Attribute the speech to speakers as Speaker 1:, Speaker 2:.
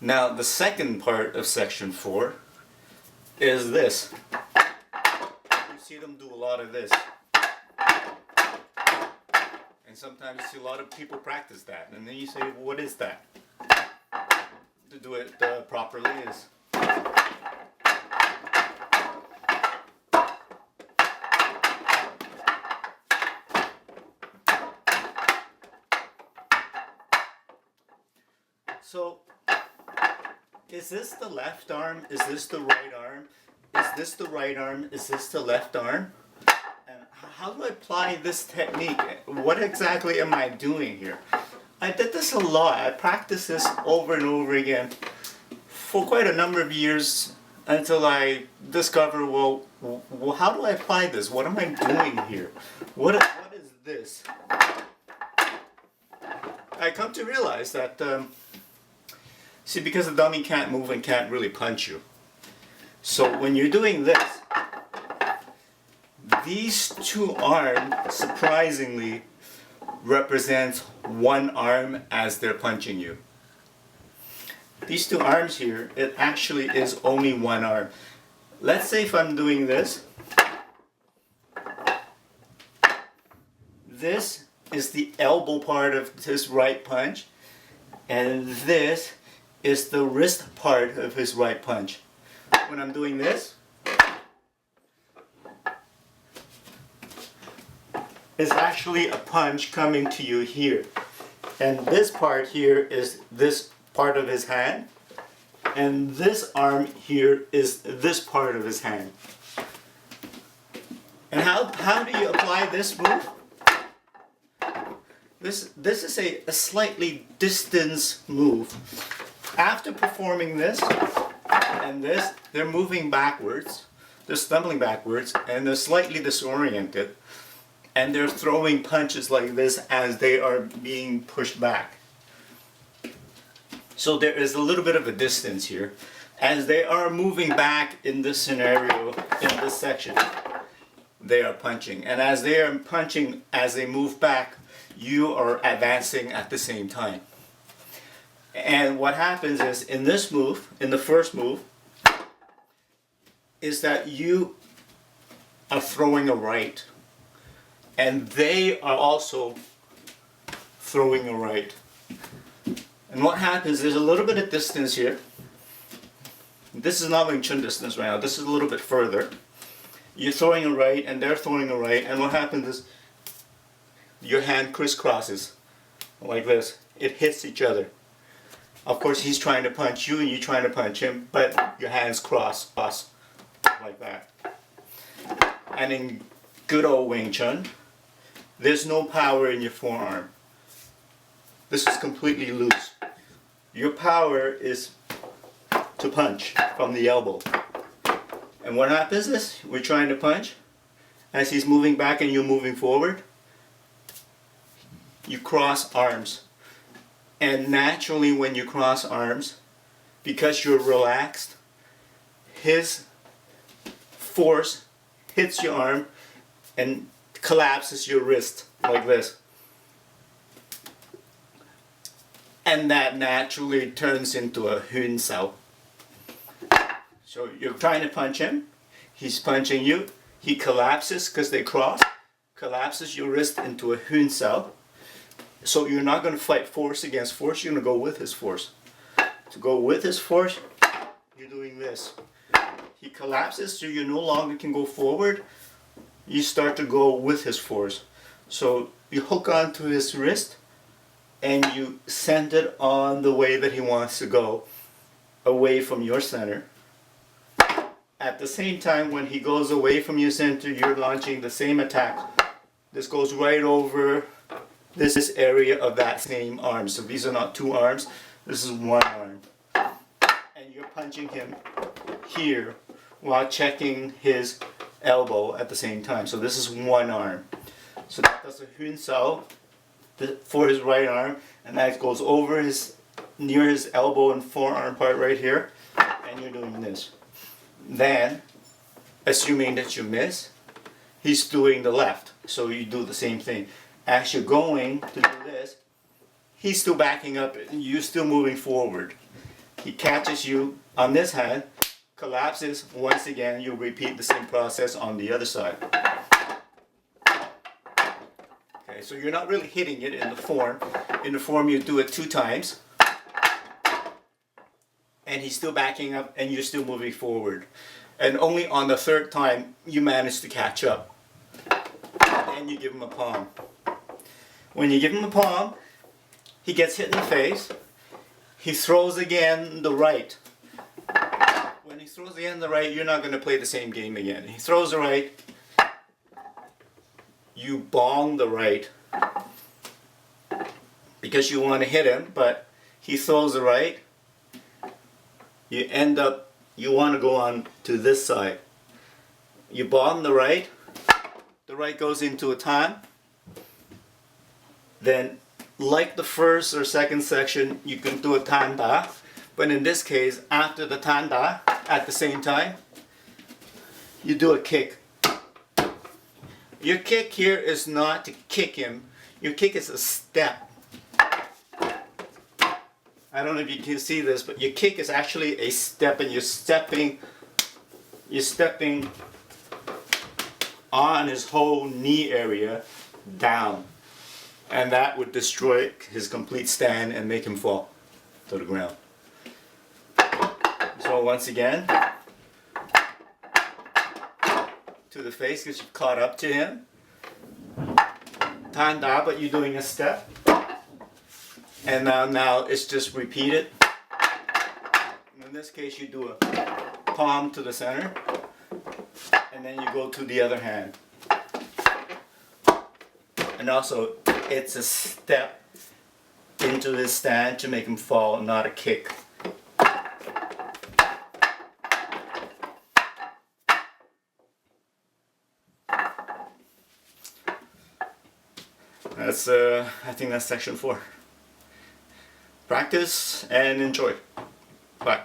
Speaker 1: Now the second part of section 4 is this. You see them do a lot of this. And sometimes you see a lot of people practice that. And then you say, well, what is that? To do it properly is so, is this the left arm? Is this the right arm? Is this the right arm? Is this the left arm? And how do I apply this technique? What exactly am I doing here? I did this a lot. I practiced this over and over again for quite a number of years until I discovered, well, how do I apply this? What am I doing here? What is this? I come to realize that see, because the dummy can't move and can't really punch you. So when you're doing this, these two arms surprisingly represent one arm as they're punching you. These two arms here, it actually is only one arm. Let's say if I'm doing this, this is the elbow part of his right punch, and this is the wrist part of his right punch. When I'm doing this, it's actually a punch coming to you here. And this part here is this part of his hand, and this arm here is this part of his hand. And how do you apply this move? This is a slightly distance move. After performing this and this, they're moving backwards, they're stumbling backwards, and they're slightly disoriented, and they're throwing punches like this as they are being pushed back. So there is a little bit of a distance here. As they are moving back in this scenario, in this section, they are punching. And as they are punching, as they move back, you are advancing at the same time. And what happens is, in this move, in the first move, is that you are throwing a right. And they are also throwing a right. And what happens, there's a little bit of distance here. This is not Wing Chun distance right now, this is a little bit further. You're throwing a right and they're throwing a right, and what happens is your hand crisscrosses like this. It hits each other. Of course, he's trying to punch you and you're trying to punch him, but your hands cross like that. And in good old Wing Chun, there's no power in your forearm. This is completely loose. Your power is to punch from the elbow. And what happens is, we're trying to punch. As he's moving back and you're moving forward, you cross arms. And naturally when you cross arms, because you're relaxed, his force hits your arm and collapses your wrist like this. And that naturally turns into a Chun. So you're trying to punch him, he's punching you, he collapses because they cross, collapses your wrist into a Chun. So you're not going to fight force against force, you're going to go with his force. To go with his force, you're doing this. He collapses, so you no longer can go forward, you start to go with his force. So you hook onto his wrist and you send it on the way that he wants to go, away from your center. At the same time, when he goes away from your center, you're launching the same attack. This goes right over this area of that same arm. So these are not two arms, this is one arm. And you're punching him here while checking his elbow at the same time. So this is one arm. So that does a Chun for his right arm, and that goes over his, near his elbow and forearm part right here, and you're doing this. Then, assuming that you miss, he's doing the left, so you do the same thing. As you're going to do this, he's still backing up and you're still moving forward. He catches you on this hand, collapses. Once again, you repeat the same process on the other side. Okay, so you're not really hitting it in the form. In the form, you do it 2 times. And he's still backing up and you're still moving forward. And only on the 3rd time, you manage to catch up. And you give him a palm. When you give him a palm, he gets hit in the face. He throws again the right. When he throws again the right, you're not going to play the same game again. He throws the right. You bong the right. Because you want to hit him, but he throws the right. You end up, you want to go on to this side. You bong the right goes into a tan. Then, like the first or second section, you can do a tan da. But in this case, after the tan da, at the same time, you do a kick. Your kick here is not to kick him. Your kick is a step. I don't know if you can see this, but your kick is actually a step, and you're stepping on his whole knee area down. And that would destroy his complete stand and make him fall to the ground. So once again, to the face because you've caught up to him. Tan da, but you're doing a step. And now it's just repeated. In this case, you do a palm to the center, and then you go to the other hand. And also, it's a step into this stand to make him fall, not a kick. That's I think that's section 4. Practice and enjoy. Bye.